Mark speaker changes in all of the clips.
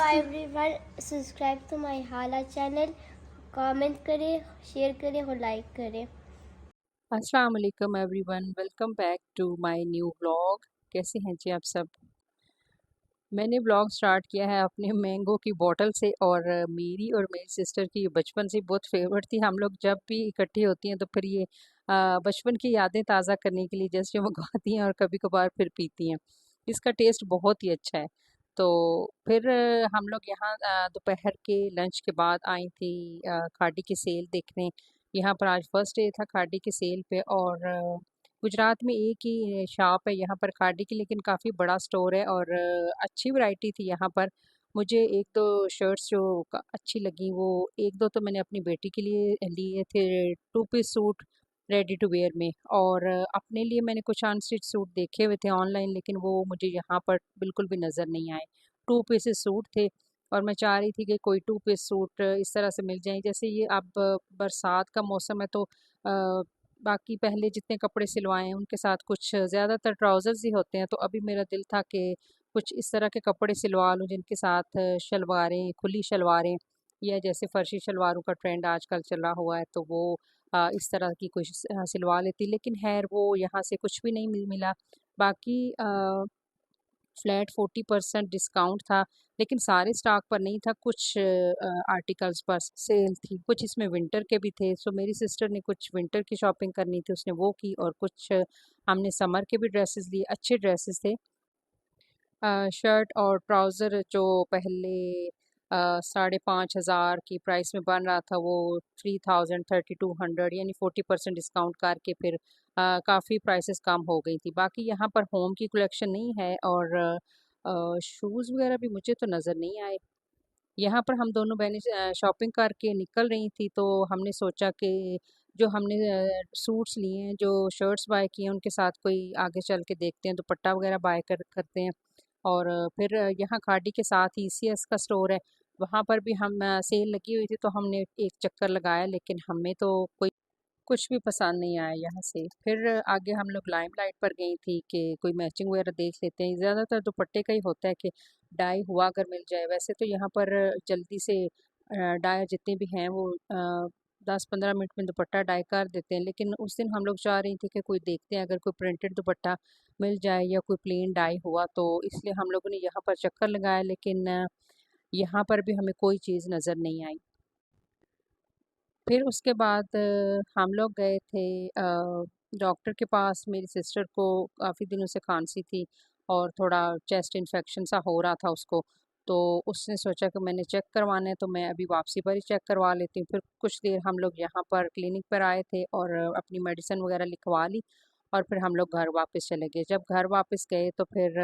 Speaker 1: Hi everyone, subscribe to my हाला channel. Comment करें, share करें और लाइक करें।
Speaker 2: अस्सलाम वालेकुम everyone, welcome back to my new vlog. कैसे हैं जी आप सब। मैंने व्लॉग स्टार्ट किया है अपने मैंगो की बोतल से और मेरी और मेरी सिस्टर की बचपन से बहुत फेवरेट थी। हम लोग जब भी इकट्ठी होती हैं तो फिर ये बचपन की यादें ताज़ा करने के लिए जैसे मंगवाती हैं और कभी कभार फिर पीती हैं। इसका टेस्ट बहुत ही अच्छा है। तो फिर हम लोग यहाँ दोपहर के लंच के बाद आई थी खाड़ी की सेल देखने। यहाँ पर आज फर्स्ट डे था खाड़ी की सेल पे और गुजरात में एक ही शॉप है यहाँ पर खाड़ी की, लेकिन काफ़ी बड़ा स्टोर है और अच्छी वैरायटी थी यहाँ पर। मुझे एक दो शर्ट्स जो अच्छी लगी, वो एक दो तो मैंने अपनी बेटी के लिए लिए थे, two piece suit ready to wear में। और अपने लिए मैंने कुछ अनस्टिच सूट देखे हुए थे ऑनलाइन, लेकिन वो मुझे यहाँ पर बिल्कुल भी नज़र नहीं आए। टू पीसेस सूट थे और मैं चाह रही थी कि कोई टू पीस सूट इस तरह से मिल जाए। जैसे ये अब बरसात का मौसम है तो बाकी पहले जितने कपड़े सिलवाए हैं उनके साथ कुछ ज़्यादातर ट्राउज़र्स ही होते हैं, तो अभी मेरा दिल था कि कुछ इस तरह के कपड़े सिलवा लूँ जिनके साथ शलवारें, खुली शलवारें, या जैसे फर्शी शलवारों का ट्रेंड आजकल चला हुआ है तो वो इस तरह की कुछ सिलवा लेती। लेकिन खैर वो यहाँ से कुछ भी नहीं मिला। बाकी फ्लैट 40% डिस्काउंट था, लेकिन सारे स्टॉक पर नहीं था। कुछ आर्टिकल्स पर सेल थी, कुछ इसमें विंटर के भी थे। सो मेरी सिस्टर ने कुछ विंटर की शॉपिंग करनी थी, उसने वो की, और कुछ हमने समर के भी ड्रेसेस लिए, अच्छे ड्रेसेस थे। शर्ट और ट्राउज़र जो पहले 5,500 की प्राइस में बन रहा था, वो 3,000 3,200 यानी 40% डिस्काउंट करके फिर काफ़ी प्राइसेस कम हो गई थी। बाकी यहाँ पर होम की कलेक्शन नहीं है और शूज़ वगैरह भी मुझे तो नज़र नहीं आए। यहाँ पर हम दोनों बहनें शॉपिंग करके निकल रही थी तो हमने सोचा कि जो हमने सूट्स लिए हैं, जो शर्ट्स बाय किए हैं, उनके साथ कोई आगे चल के देखते हैं, दुपट्टा वगैरह बाय करते हैं। और फिर यहाँ खाड़ी के साथ ही ईसीएस का स्टोर है, वहाँ पर भी हम सेल लगी हुई थी तो हमने एक चक्कर लगाया, लेकिन हमें तो कोई कुछ भी पसंद नहीं आया यहाँ से। फिर आगे हम लोग लाइमलाइट पर गई थी कि कोई मैचिंग वगैरह देख लेते हैं। ज़्यादातर दुपट्टे का ही होता है कि डाई हुआ अगर मिल जाए। वैसे तो यहाँ पर जल्दी से डाई जितने भी हैं वो 10-15 मिनट में दुपट्टा डाई कर देते हैं, लेकिन उस दिन हम लोग चाह रही थी कि कोई देखते हैं अगर कोई प्रिंटेड दुपट्टा मिल जाए या कोई प्लेन डाई हुआ, तो इसलिए हम लोगों ने यहाँ पर चक्कर लगाया, लेकिन यहाँ पर भी हमें कोई चीज़ नज़र नहीं आई। फिर उसके बाद हम लोग गए थे डॉक्टर के पास। मेरी सिस्टर को काफ़ी दिनों से खांसी थी और थोड़ा चेस्ट इन्फेक्शन सा हो रहा था उसको। तो उसने सोचा कि मैंने चेक करवाना है तो मैं अभी वापसी पर ही चेक करवा लेती हूँ। फिर कुछ देर हम लोग यहाँ पर क्लिनिक पर आए थे और अपनी मेडिसिन वगैरह लिखवा ली और फिर हम लोग घर वापस चले गए। जब घर वापस गए तो फिर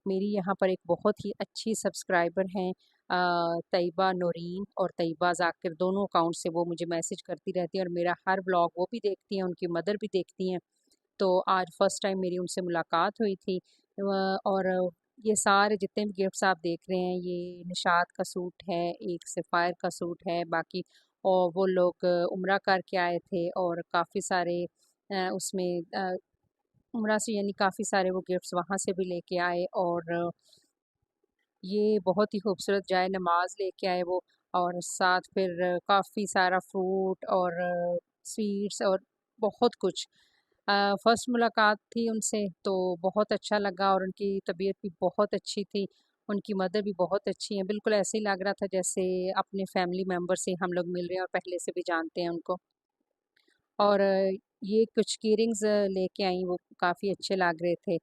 Speaker 2: मेरी यहाँ पर एक बहुत ही अच्छी सब्सक्राइबर हैं, तैयबा नूरीन और तैयबा जाकिर, दोनों अकाउंट से वो मुझे मैसेज करती रहती हैं और मेरा हर ब्लॉग वो भी देखती हैं, उनकी मदर भी देखती हैं। तो आज फर्स्ट टाइम मेरी उनसे मुलाकात हुई थी। और ये सारे जितने भी गिफ्ट्स आप देख रहे हैं, ये निशात का सूट है, एक सफ़ायर का सूट है, बाकी और वो लोग उम्रा करके आए थे और काफ़ी सारे उसमें उम्रा से यानी काफ़ी सारे वो गिफ्ट्स वहाँ से भी लेके आए। और ये बहुत ही खूबसूरत जाए नमाज लेके आए वो, और साथ फिर काफ़ी सारा फ्रूट और स्वीट्स और बहुत कुछ। फर्स्ट मुलाकात थी उनसे तो बहुत अच्छा लगा और उनकी तबीयत भी बहुत अच्छी थी। उनकी मदर भी बहुत अच्छी हैं, बिल्कुल ऐसे ही लग रहा था जैसे अपने फैमिली मेम्बर से हम लोग मिल रहे हैं और पहले से भी जानते हैं उनको। और ये कुछ कीरिंग्स लेके आई, वो काफ़ी अच्छे लग रहे थे।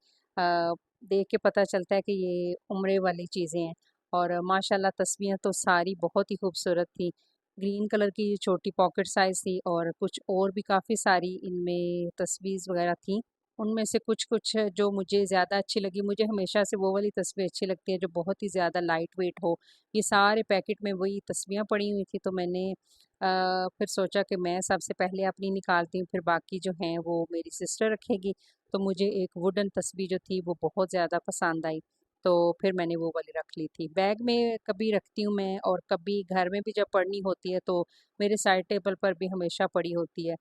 Speaker 2: देख के पता चलता है कि ये उम्रे वाली चीज़ें हैं। और माशाल्लाह तस्वीरें तो सारी बहुत ही खूबसूरत थी। ग्रीन कलर की छोटी पॉकेट साइज़ थी और कुछ और भी काफ़ी सारी इनमें तस्वीर वगैरह थी। उनमें से कुछ कुछ जो मुझे ज़्यादा अच्छी लगी, मुझे हमेशा से वो वाली तस्वीर अच्छी लगती है जो बहुत ही ज़्यादा लाइट वेट हो। ये सारे पैकेट में वही तस्वीरें पड़ी हुई थी तो मैंने फिर सोचा कि मैं सबसे पहले अपनी निकालती हूँ, फिर बाकी जो हैं वो मेरी सिस्टर रखेगी। तो मुझे एक वुडन तस्वीर जो थी वो बहुत ज़्यादा पसंद आई, तो फिर मैंने वो वाली रख ली थी। बैग में कभी रखती हूँ मैं और कभी घर में भी जब पढ़नी होती है तो मेरे साइड टेबल पर भी हमेशा पड़ी होती है।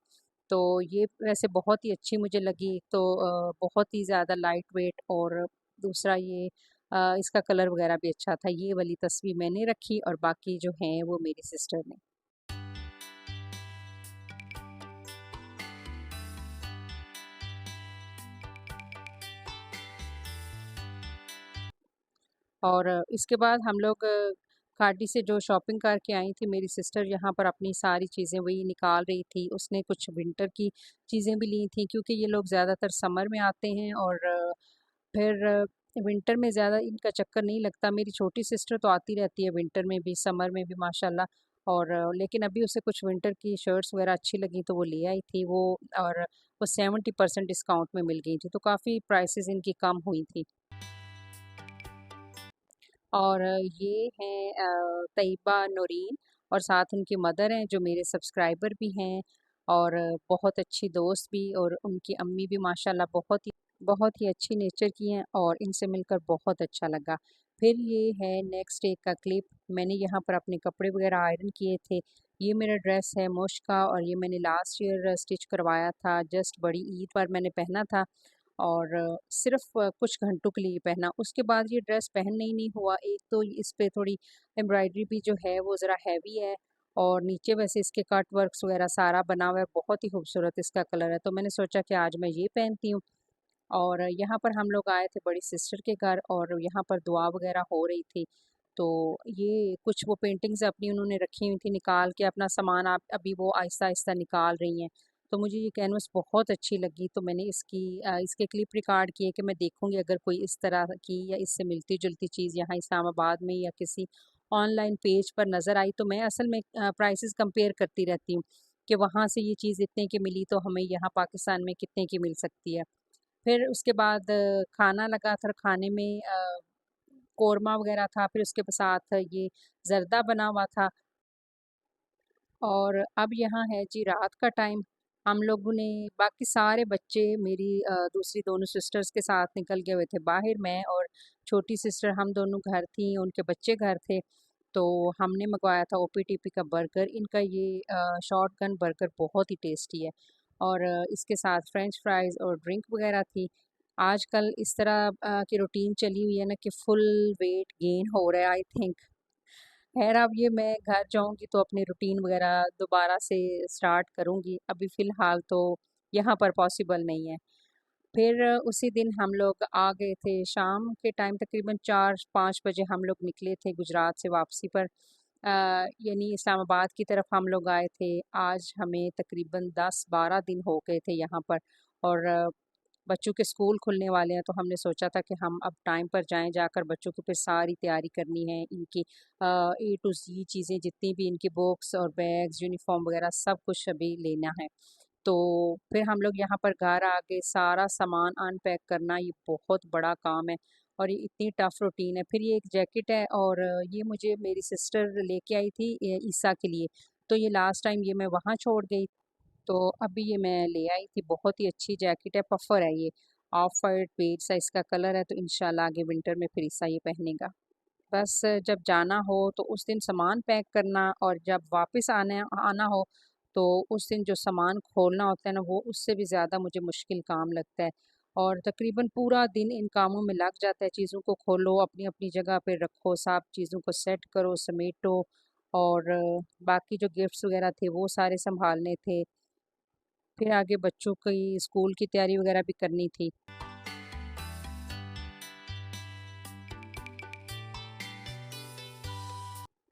Speaker 2: तो ये वैसे बहुत ही अच्छी मुझे लगी। एक तो बहुत ही ज़्यादा लाइट वेट और दूसरा ये इसका कलर वगैरह भी अच्छा था। ये वाली तस्वीर मैंने रखी और बाकी जो हैं वो मेरी सिस्टर ने। और इसके बाद हम लोग घाटी से जो शॉपिंग करके आई थी, मेरी सिस्टर यहाँ पर अपनी सारी चीज़ें वही निकाल रही थी। उसने कुछ विंटर की चीज़ें भी ली थी क्योंकि ये लोग ज़्यादातर समर में आते हैं और फिर विंटर में ज़्यादा इनका चक्कर नहीं लगता। मेरी छोटी सिस्टर तो आती रहती है विंटर में भी, समर में भी माशाल्लाह। और लेकिन अभी उसे कुछ विंटर की शर्ट्स वगैरह अच्छी लगी तो वो ले आई थी वो। और वो 70% डिस्काउंट में मिल गई थी, तो काफ़ी प्राइसेस इनकी कम हुई थी। और ये हैं तैयबा नूरीन और साथ उनकी मदर हैं जो मेरे सब्सक्राइबर भी हैं और बहुत अच्छी दोस्त भी। और उनकी अम्मी भी माशाल्लाह बहुत ही अच्छी नेचर की हैं और इनसे मिलकर बहुत अच्छा लगा। फिर ये है नेक्स्ट डे का क्लिप। मैंने यहाँ पर अपने कपड़े वगैरह आयरन किए थे। ये मेरा ड्रेस है मुश्क का और ये मैंने लास्ट ईयर स्टिच करवाया था, जस्ट बड़ी ईद पर मैंने पहना था और सिर्फ कुछ घंटों के लिए पहना। उसके बाद ये ड्रेस पहनने ही नहीं हुआ। एक तो इस पे थोड़ी एम्ब्रॉयडरी भी जो है वो ज़रा हैवी है और नीचे वैसे इसके कट वर्क्स वगैरह सारा बना हुआ है, बहुत ही खूबसूरत इसका कलर है। तो मैंने सोचा कि आज मैं ये पहनती हूँ। और यहाँ पर हम लोग आए थे बड़ी सिस्टर के घर और यहाँ पर दुआ वगैरह हो रही थी। तो ये कुछ वो पेंटिंग्स अपनी उन्होंने रखी हुई थी निकाल के, अपना सामान आप अभी वो आहिस्ता आहिस्ता निकाल रही हैं। तो मुझे ये कैनवस बहुत अच्छी लगी तो मैंने इसके क्लिप रिकॉर्ड किए कि मैं देखूंगी अगर कोई इस तरह की या इससे मिलती जुलती चीज़ यहाँ इस्लामाबाद में या किसी ऑनलाइन पेज पर नज़र आई तो मैं असल में प्राइसेस कंपेयर करती रहती हूँ कि वहाँ से ये चीज़ इतने की मिली तो हमें यहाँ पाकिस्तान में कितने की मिल सकती है। फिर उसके बाद खाना लगा था। खाने में कोरमा वगैरह था, फिर उसके साथ ये ज़र्दा बना हुआ था। और अब यहाँ है जी रात का टाइम। हम लोगों ने बाकी सारे बच्चे मेरी दूसरी दोनों सिस्टर्स के साथ निकल गए हुए थे बाहर। मैं और छोटी सिस्टर हम दोनों घर थी, उनके बच्चे घर थे। तो हमने मंगवाया था ओपीटीपी का बर्गर। इनका ये शॉटगन बर्गर बहुत ही टेस्टी है और इसके साथ फ्रेंच फ्राइज़ और ड्रिंक वगैरह थी। आजकल इस तरह की रूटीन चली हुई है ना कि फुल वेट गेन हो रहा है आई थिंक। खैर अब ये मैं घर जाऊंगी तो अपनी रूटीन वगैरह दोबारा से स्टार्ट करूंगी। अभी फ़िलहाल तो यहाँ पर पॉसिबल नहीं है। फिर उसी दिन हम लोग आ गए थे शाम के टाइम, तकरीबन 4-5 बजे हम लोग निकले थे गुजरात से वापसी पर। यानी इस्लामाबाद की तरफ हम लोग आए थे। आज हमें तकरीबन 10-12 दिन हो गए थे यहाँ पर। और बच्चों के स्कूल खुलने वाले हैं तो हमने सोचा था कि हम अब टाइम पर जाएं, जाकर बच्चों को फिर सारी तैयारी करनी है इनकी ए टू ज़ी चीज़ें जितनी भी इनकी बुक्स और बैग्स यूनिफॉर्म वगैरह सब कुछ अभी लेना है। तो फिर हम लोग यहाँ पर घर आ गए। सारा सामान अनपैक करना ये बहुत बड़ा काम है और ये इतनी टफ रूटीन है। फिर ये एक जैकेट है और ये मुझे मेरी सिस्टर लेके आई थी ईसा के लिए। तो ये लास्ट टाइम ये मैं वहाँ छोड़ गई। तो अभी ये मैं ले आई थी, बहुत ही अच्छी जैकेट है, पफर है ये, ऑफ वाइट बेज सा इसका कलर है। तो इंशाल्लाह आगे विंटर में फिर ईसा ये पहनेगा। बस जब जाना हो तो उस दिन सामान पैक करना और जब वापस आना आना हो तो उस दिन जो सामान खोलना होता है ना वो उससे भी ज़्यादा मुझे मुश्किल काम लगता है। और तकरीबन पूरा दिन इन कामों में लग जाता है। चीज़ों को खोलो, अपनी अपनी जगह पे रखो, सब चीज़ों को सेट करो, समेटो और बाकी जो गिफ्ट्स वगैरह थे वो सारे संभालने थे। फिर आगे बच्चों की स्कूल की तैयारी वगैरह भी करनी थी।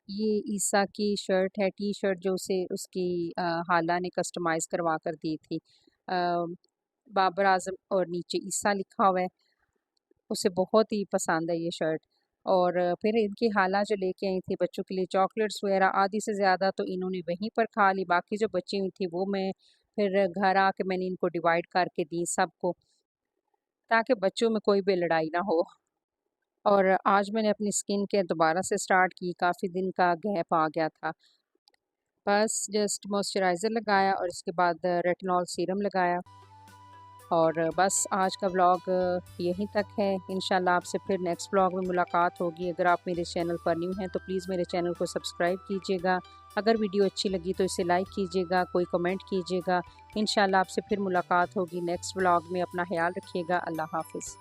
Speaker 2: ये ईसा की शर्ट है, टी शर्ट जो उसे उसकी खाला ने कस्टमाइज़ करवा कर दी थी। बाबर आज़म और नीचे ईसा लिखा हुआ है। उसे बहुत ही पसंद है ये शर्ट। और फिर इनकी खाला जो लेके आई थी बच्चों के लिए चॉकलेट्स वगैरह, आधी से ज़्यादा तो इन्होंने वहीं पर खा ली, बाकी जो बची हुई थी वो मैं फिर घर आके मैंने इनको डिवाइड करके दी सबको, ताकि बच्चों में कोई भी लड़ाई ना हो। और आज मैंने अपनी स्किन केयर दोबारा से स्टार्ट की, काफ़ी दिन का गैप आ गया था। बस जस्ट मॉइस्चराइज़र लगाया और इसके बाद रेटिनॉल सीरम लगाया। और बस आज का व्लॉग यहीं तक है। इंशाल्लाह आपसे फिर नेक्स्ट व्लॉग में मुलाकात होगी। अगर आप मेरे चैनल पर न्यू हैं तो प्लीज़ मेरे चैनल को सब्सक्राइब कीजिएगा। अगर वीडियो अच्छी लगी तो इसे लाइक कीजिएगा, कोई कमेंट कीजिएगा। इंशाल्लाह आपसे फिर मुलाकात होगी नेक्स्ट व्लॉग में। अपना ख्याल रखिएगा। अल्लाह हाफ़िज़।